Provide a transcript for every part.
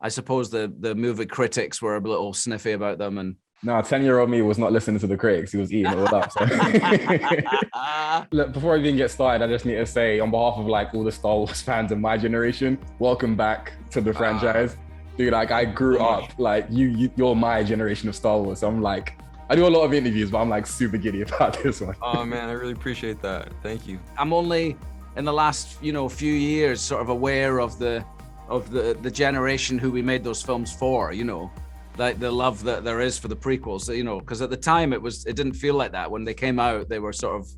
I suppose the movie critics were a little sniffy about them, and No, 10-year-old me was not listening to the critics. He was eating it all up. So. Look, before I even get started, I just need to say on behalf of like all the Star Wars fans in my generation, welcome back to the franchise. Dude, like I grew up, like you're my generation of Star Wars. So I'm like, I do a lot of interviews, but I'm like super giddy about this one. Oh man, I really appreciate that. Thank you. I'm only in the last, few years sort of aware of the generation who we made those films for, like the love that there is for the prequels, because at the time it didn't feel like that. When they came out, they were sort of,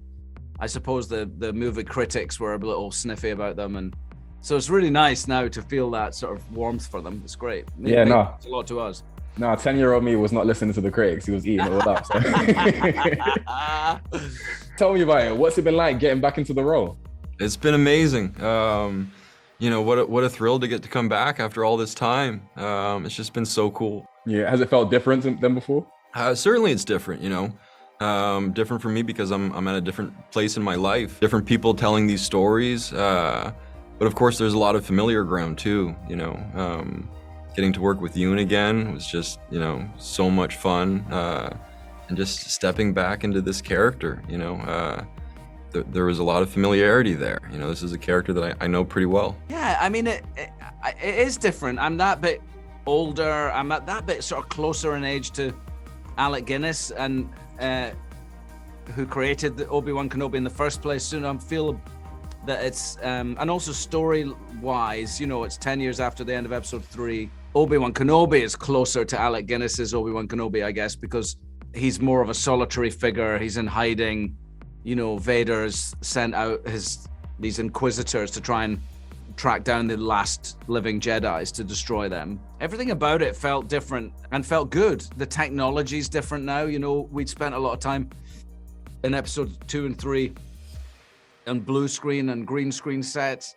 I suppose the movie critics were a little sniffy about them, and so it's really nice now to feel that sort of warmth for them. It's great. It means a lot to us. No, 10-year-old me was not listening to the critics. He was eating it all up. So. Tell me about it. What's it been like getting back into the role? It's been amazing. What a thrill to get to come back after all this time. It's just been so cool. Yeah, has it felt different than before? Certainly it's different, different for me because I'm at a different place in my life. Different people telling these stories. But of course there's a lot of familiar ground too, Getting to work with Ewan again was just, so much fun. And just stepping back into this character, there was a lot of familiarity there. This is a character that I know pretty well. Yeah, I mean, it is different. I'm that bit older. I'm at that bit sort of closer in age to Alec Guinness, and who created the Obi-Wan Kenobi in the first place. So I feel that it's, and also story-wise, it's 10 years after the end of Episode 3. Obi-Wan Kenobi is closer to Alec Guinness's Obi-Wan Kenobi, I guess, because he's more of a solitary figure. He's in hiding. Vader's sent out these inquisitors to try and track down the last living Jedis to destroy them. Everything about it felt different and felt good. The technology's different now. We'd spent a lot of time in Episode 2 and 3 on blue screen and green screen sets,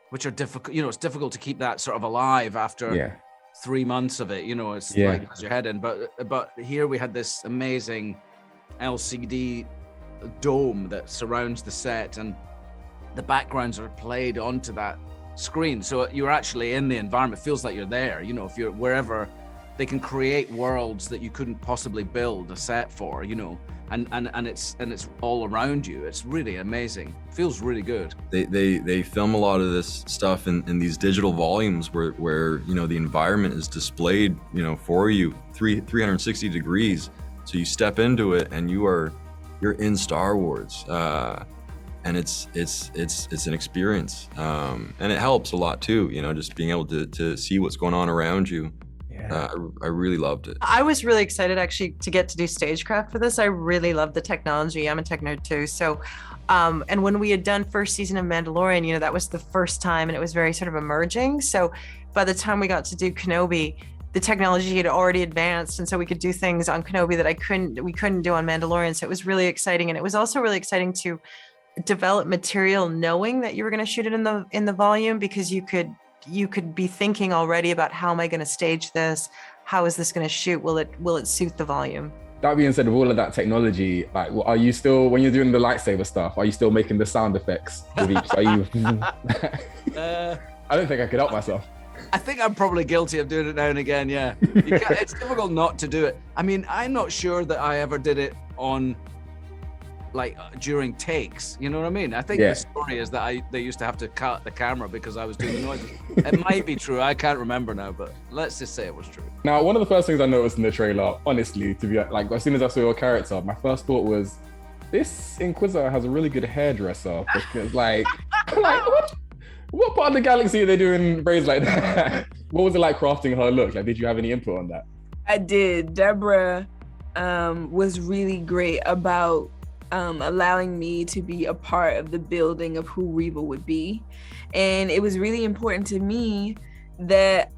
which are difficult. It's difficult to keep that sort of alive after 3 months of it. It's like it has your head in. But here we had this amazing LCD dome that surrounds the set, and the backgrounds are played onto that screen, so you're actually in the environment. It feels like you're there. If you're wherever, they can create worlds that you couldn't possibly build a set for, and it's all around you. It's really amazing. It feels really good. They film a lot of this stuff in these digital volumes where the environment is displayed for you 360 degrees, so you step into it and you're in Star Wars, and it's an experience, and it helps a lot too. Just being able to see what's going on around you. I really loved it. I was really excited actually to get to do stagecraft for this. I really love the technology. I'm a tech nerd too. So, and when we had done first season of Mandalorian, that was the first time, and it was very sort of emerging. So by the time we got to do Kenobi, the technology had already advanced, and so we could do things on Kenobi that we couldn't do on Mandalorian. So it was really exciting, and it was also really exciting to develop material knowing that you were going to shoot it in the volume, because you could be thinking already about, how am I going to stage this? How is this going to shoot? Will it suit the volume? That being said, with all of that technology, like, are you still, when you're doing the lightsaber stuff, are you still making the sound effects with each? Are you? I don't think I could help myself. I think I'm probably guilty of doing it now and again, yeah. It's difficult not to do it. I mean, I'm not sure that I ever did it on, during takes, you know what I mean? I think the story is that they used to have to cut the camera because I was doing the noises. It might be true, I can't remember now, but let's just say it was true. Now, one of the first things I noticed in the trailer, honestly, to be like, as soon as I saw your character, my first thought was, this Inquisitor has a really good hairdresser. Because what part of the galaxy are they doing braids like that? What was it like crafting her look? Did you have any input on that? I did. Deborah was really great about allowing me to be a part of the building of who Reva would be. And it was really important to me that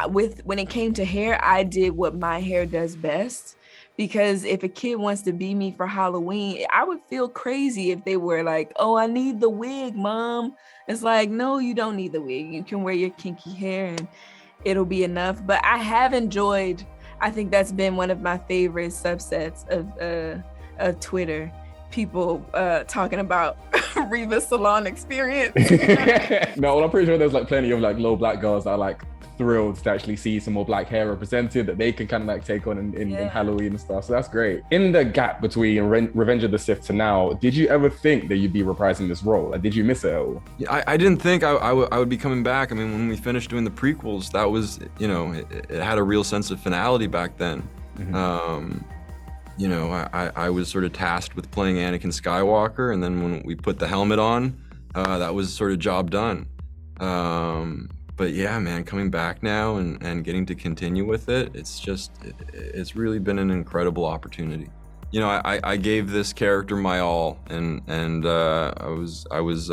when it came to hair, I did what my hair does best. Because if a kid wants to be me for Halloween, I would feel crazy if they were like, oh, I need the wig, Mom. It's like, no, you don't need the wig. You can wear your kinky hair and it'll be enough. But I have enjoyed, I think that's been one of my favorite subsets of Twitter. People talking about Reva's salon experience. No, well, I'm pretty sure there's plenty of low black girls that are thrilled to actually see some more black hair represented that they can kind of like take on in Halloween and stuff. So that's great. In the gap between Revenge of the Sith to now, did you ever think that you'd be reprising this role? Like, did you miss it at all? Yeah, I didn't think I would be coming back. I mean, when we finished doing the prequels, that was, you know, it had a real sense of finality back then. Mm-hmm. You know, I was sort of tasked with playing Anakin Skywalker, and then when we put the helmet on, that was sort of job done. But yeah, man, coming back now and getting to continue with it, it's really been an incredible opportunity. You know, I gave this character my all, and I was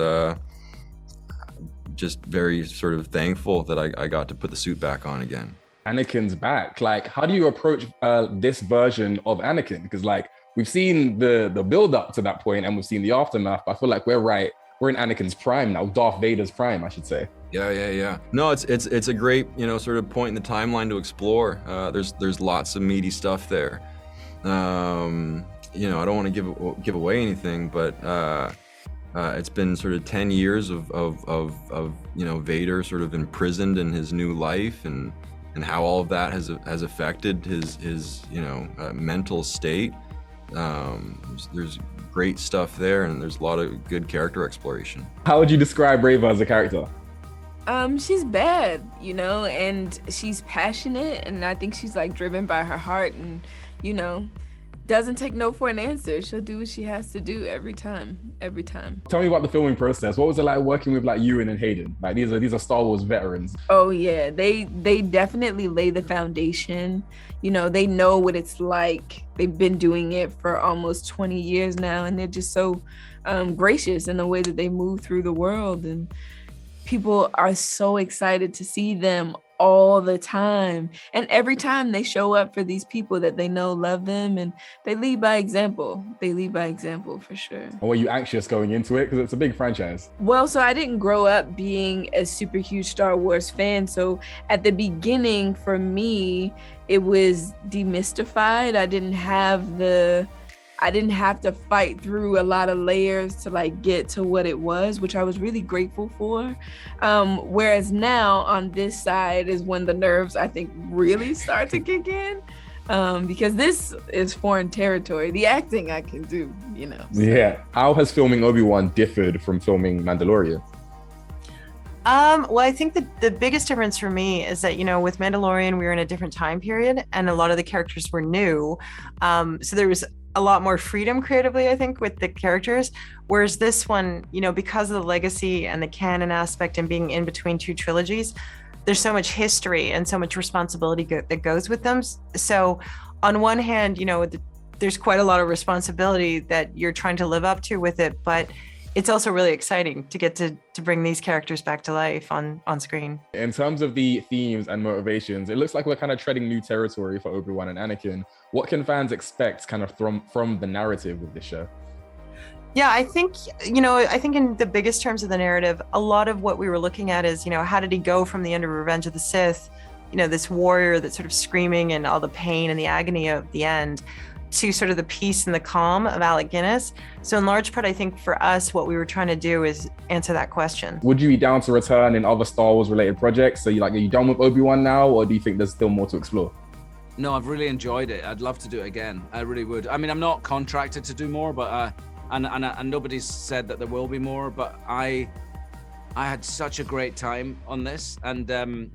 just very sort of thankful that I got to put the suit back on again. Anakin's back. Like, how do you approach this version of Anakin? Because like we've seen the build up to that point and we've seen the aftermath, but I feel like we're in Anakin's prime now, Darth Vader's prime, I should say. Yeah. No, it's a great, you know, sort of point in the timeline to explore. There's lots of meaty stuff there. You know, I don't want to give away anything, but it's been sort of 10 years of you know, Vader sort of imprisoned in his new life, and how all of that has affected his you know, mental state. There's great stuff there, and there's a lot of good character exploration. How would you describe Reva as a character? She's bad, you know, and she's passionate, and I think she's like driven by her heart, and, you know, doesn't take no for an answer. She'll do what she has to do every time. Tell me about the filming process. What was it like working with like Ewan and Hayden? Like these are Star Wars veterans. Oh yeah, they definitely lay the foundation. You know, they know what it's like. They've been doing it for almost 20 years now, and they're just so gracious in the way that they move through the world, and people are so excited to see them all the time. And every time they show up for these people that they know love them, and they lead by example. For sure. Or were you anxious going into it? Because it's a big franchise. Well, so I didn't grow up being a super huge Star Wars fan. So at the beginning, for me, it was demystified. I didn't have to fight through a lot of layers to like get to what it was, which I was really grateful for. Whereas now on this side is when the nerves, I think, really start to kick in, because this is foreign territory. The acting I can do, you know. So. Yeah. How has filming Obi-Wan differed from filming Mandalorian? Well, I think the biggest difference for me is that, you know, with Mandalorian, we were in a different time period, and a lot of the characters were new. So there was a lot more freedom creatively, I think, with the characters. Whereas this one, you know, because of the legacy and the canon aspect and being in between two trilogies, there's so much history and so much responsibility that goes with them. So on one hand, you know, there's quite a lot of responsibility that you're trying to live up to with it, but it's also really exciting to get to bring these characters back to life on screen. In terms of the themes and motivations, it looks like we're kind of treading new territory for Obi-Wan and Anakin. What can fans expect kind of from the narrative with this show? Yeah, I think in the biggest terms of the narrative, a lot of what we were looking at is, you know, how did he go from the end of Revenge of the Sith, you know, this warrior that's sort of screaming and all the pain and the agony of the end, to sort of the peace and the calm of Alec Guinness. So in large part, I think for us, what we were trying to do is answer that question. Would you be down to return in other Star Wars related projects? So are you done with Obi-Wan now, or do you think there's still more to explore? No, I've really enjoyed it. I'd love to do it again. I really would. I mean, I'm not contracted to do more, but and nobody's said that there will be more, but I had such a great time on this, and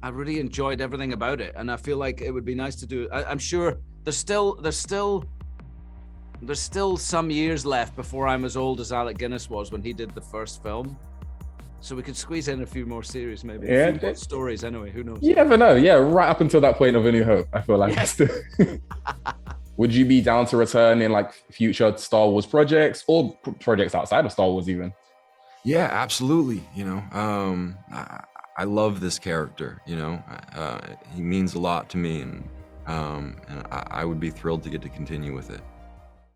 I really enjoyed everything about it, and I feel like it would be nice to do. I'm sure there's still some years left before I'm as old as Alec Guinness was when he did the first film, so we could squeeze in a few more series, maybe. Yeah, a few more stories anyway. Who knows? You never know. Yeah, right up until that point of A New Hope, I feel like. Yes. Would you be down to return in like future Star Wars projects or projects outside of Star Wars even? Yeah, absolutely. You know, I love this character, you know, he means a lot to me, and I would be thrilled to get to continue with it.